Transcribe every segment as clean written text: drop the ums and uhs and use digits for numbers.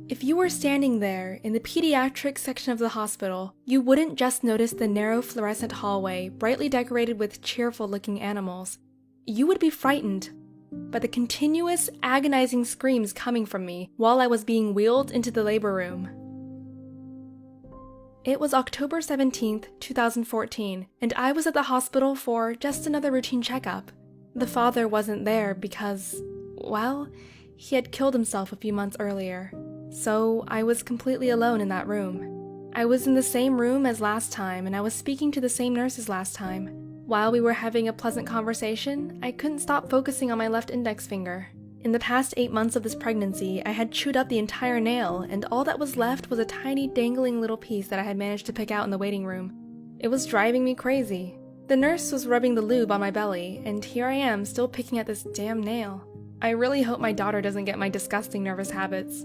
If you were standing there in the pediatric section of the hospital, you wouldn't just notice the narrow fluorescent hallway brightly decorated with cheerful-looking animals. You would be frightened by the continuous, agonizing screams coming from me while I was being wheeled into the labor room. It was October 17th, 2014, and I was at the hospital for just another routine checkup. The father wasn't there because, well, he had killed himself a few months earlier. So I was completely alone in that room. I was in the same room as last time, and I was speaking to the same nurse as last time. While we were having a pleasant conversation, I couldn't stop focusing on my left index finger. In the past 8 months of this pregnancy, I had chewed up the entire nail, and all that was left was a tiny dangling little piece that I had managed to pick out in the waiting room. It was driving me crazy. The nurse was rubbing the lube on my belly, and here I am still picking at this damn nail. I really hope my daughter doesn't get my disgusting nervous habits.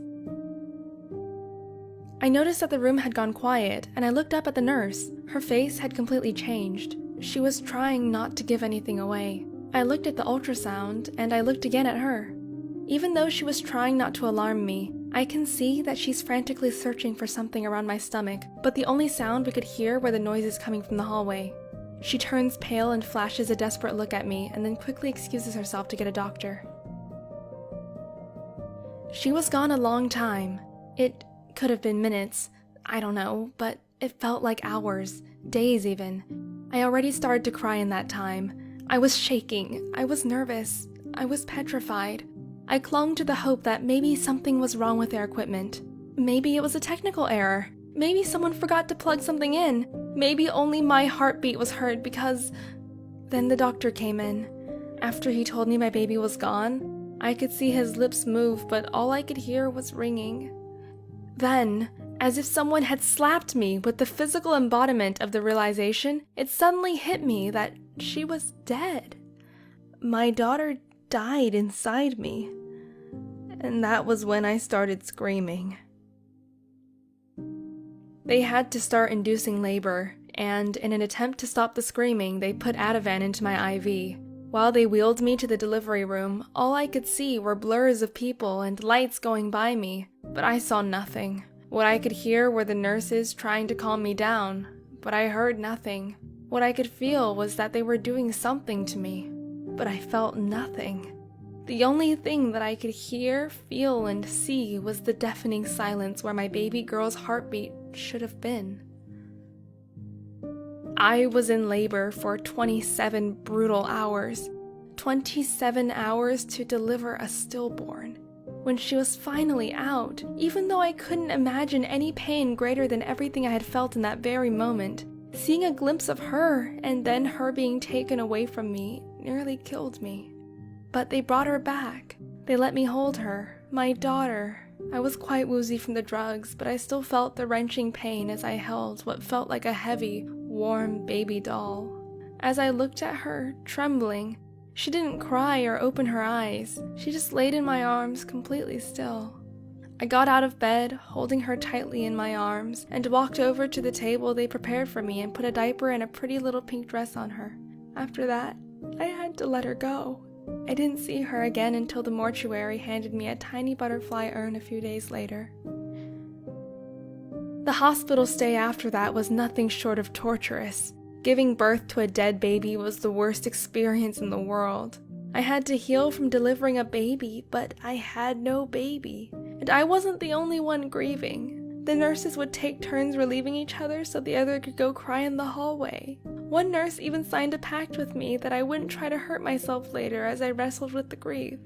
I noticed that the room had gone quiet, and I looked up at the nurse. Her face had completely changed. She was trying not to give anything away. I looked at the ultrasound, and I looked again at her. Even though she was trying not to alarm me, I can see that she's frantically searching for something around my stomach, but the only sound we could hear were the noises coming from the hallway. She turns pale and flashes a desperate look at me, and then quickly excuses herself to get a doctor. She was gone a long time. It could have been minutes, I don't know, but it felt like hours, days even. I already started to cry in that time. I was shaking, I was nervous, I was petrified. I clung to the hope that maybe something was wrong with their equipment. Maybe it was a technical error. Maybe someone forgot to plug something in. Maybe only my heartbeat was heard because... Then the doctor came in. After he told me my baby was gone, I could see his lips move, but all I could hear was ringing. Then, as if someone had slapped me with the physical embodiment of the realization, it suddenly hit me that she was dead. My daughter died inside me. And that was when I started screaming. They had to start inducing labor, and in an attempt to stop the screaming, they put Ativan into my IV. While they wheeled me to the delivery room, all I could see were blurs of people and lights going by me, but I saw nothing. What I could hear were the nurses trying to calm me down, but I heard nothing. What I could feel was that they were doing something to me, but I felt nothing. The only thing that I could hear, feel, and see was the deafening silence where my baby girl's heartbeat should have been. I was in labor for 27 brutal hours. 27 hours to deliver a stillborn. When she was finally out, even though I couldn't imagine any pain greater than everything I had felt in that very moment, seeing a glimpse of her and then her being taken away from me nearly killed me. But they brought her back. They let me hold her, my daughter. I was quite woozy from the drugs, but I still felt the wrenching pain as I held what felt like a heavy, warm baby doll. As I looked at her, trembling, she didn't cry or open her eyes. She just laid in my arms completely still. I got out of bed, holding her tightly in my arms, and walked over to the table they prepared for me and put a diaper and a pretty little pink dress on her. After that, I had to let her go. I didn't see her again until the mortuary handed me a tiny butterfly urn a few days later. The hospital stay after that was nothing short of torturous. Giving birth to a dead baby was the worst experience in the world. I had to heal from delivering a baby, but I had no baby. And I wasn't the only one grieving. The nurses would take turns relieving each other so the other could go cry in the hallway. One nurse even signed a pact with me that I wouldn't try to hurt myself later as I wrestled with the grief.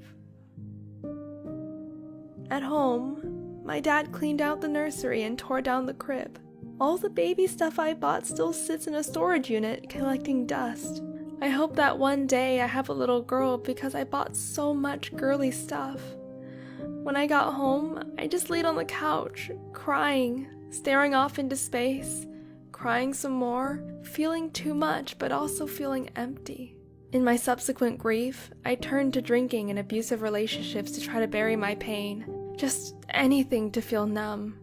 At home, my dad cleaned out the nursery and tore down the crib. All the baby stuff I bought still sits in a storage unit collecting dust. I hope that one day I have a little girl because I bought so much girly stuff. When I got home, I just laid on the couch, crying, staring off into space, crying some more, feeling too much but also feeling empty. In my subsequent grief, I turned to drinking and abusive relationships to try to bury my pain, just anything to feel numb.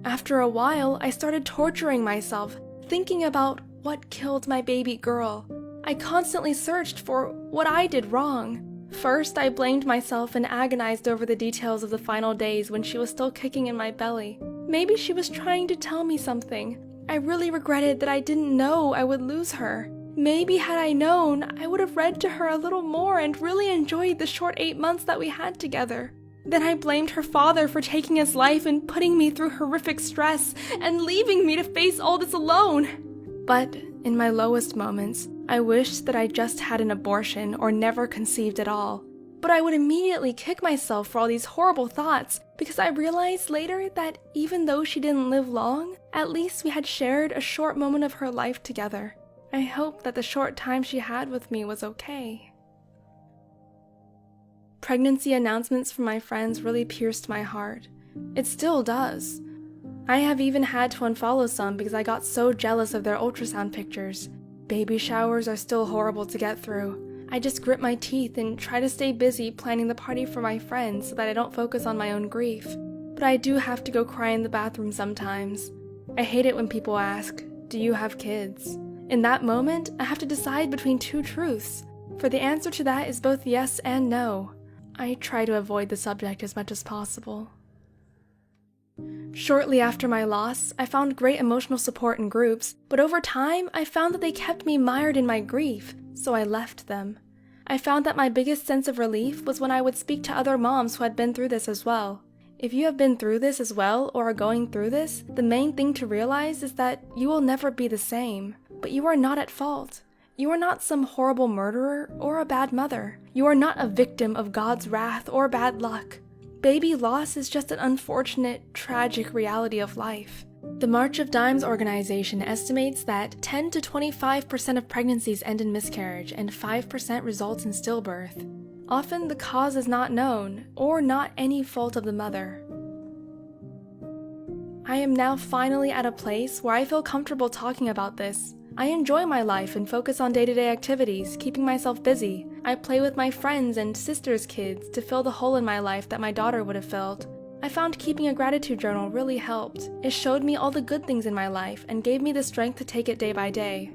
After a while, I started torturing myself, thinking about what killed my baby girl. I constantly searched for what I did wrong. First, I blamed myself and agonized over the details of the final days when she was still kicking in my belly. Maybe she was trying to tell me something. I really regretted that I didn't know I would lose her. Maybe had I known, I would have read to her a little more and really enjoyed the short 8 months that we had together. Then I blamed her father for taking his life and putting me through horrific stress and leaving me to face all this alone. But in my lowest moments, I wished that I just had an abortion or never conceived at all. But I would immediately kick myself for all these horrible thoughts because I realized later that even though she didn't live long, at least we had shared a short moment of her life together. I hope that the short time she had with me was okay. Pregnancy announcements from my friends really pierced my heart. It still does. I have even had to unfollow some because I got so jealous of their ultrasound pictures. Baby showers are still horrible to get through. I just grit my teeth and try to stay busy planning the party for my friends so that I don't focus on my own grief. But I do have to go cry in the bathroom sometimes. I hate it when people ask, "Do you have kids?" In that moment, I have to decide between two truths, for the answer to that is both yes and no. I try to avoid the subject as much as possible. Shortly after my loss, I found great emotional support in groups, but over time, I found that they kept me mired in my grief, so I left them. I found that my biggest sense of relief was when I would speak to other moms who had been through this as well. If you have been through this as well or are going through this, the main thing to realize is that you will never be the same. But you are not at fault. You are not some horrible murderer or a bad mother. You are not a victim of God's wrath or bad luck. Baby loss is just an unfortunate, tragic reality of life. The March of Dimes organization estimates that 10 to 25% of pregnancies end in miscarriage and 5% results in stillbirth. Often the cause is not known or not any fault of the mother. I am now finally at a place where I feel comfortable talking about this. I enjoy my life and focus on day-to-day activities, keeping myself busy. I play with my friends and sister's kids to fill the hole in my life that my daughter would have filled. I found keeping a gratitude journal really helped. It showed me all the good things in my life and gave me the strength to take it day by day.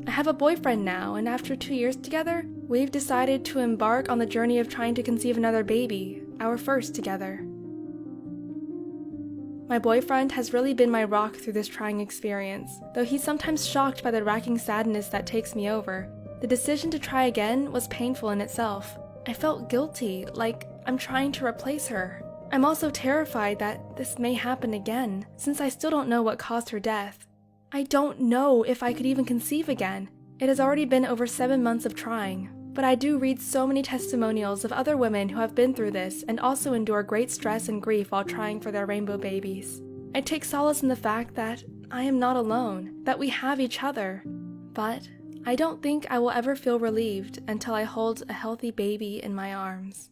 I have a boyfriend now, and after 2 years together, we've decided to embark on the journey of trying to conceive another baby, our first together. My boyfriend has really been my rock through this trying experience, though he's sometimes shocked by the racking sadness that takes me over. The decision to try again was painful in itself. I felt guilty, like I'm trying to replace her. I'm also terrified that this may happen again, since I still don't know what caused her death. I don't know if I could even conceive again. It has already been over 7 months of trying. But I do read so many testimonials of other women who have been through this and also endure great stress and grief while trying for their rainbow babies. I take solace in the fact that I am not alone, that we have each other. But I don't think I will ever feel relieved until I hold a healthy baby in my arms.